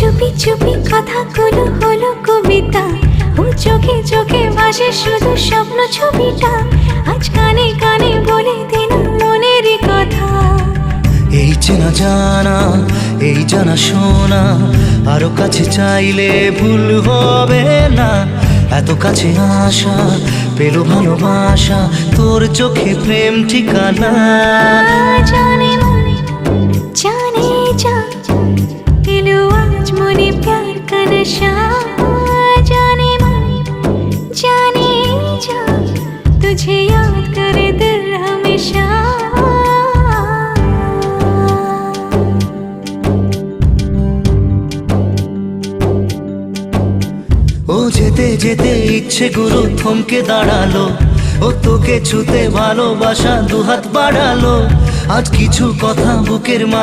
চুপি চুপি কথাগুলো হলো কবিতা, ও চোখে চোখে ভাসে শুধু স্বপ্ন ছবিটা, আজ কানে কানে বলে দিলাম মনের কথা। এই চেনা জানা, এই জানা শোনা, আরো কাছে চাইলে ভুল হবে না। এত কাছে আসা পেল ভালোবাসা, তোর চোখে প্রেম ঠিকানা। জানে মনে জানে যা, এলো আজ মনে প্যার কা নশা। জানে মনে জানে যা, तुझे याद करे दिल हमेशा। ও যেতে যেতে ইচ্ছে গুরু থমকে দাঁড়ালো, ও তোকে ছুতে ভালোবাসা দুহাত বাড়ালো। আজ কিছু কথা বুকের মাঝে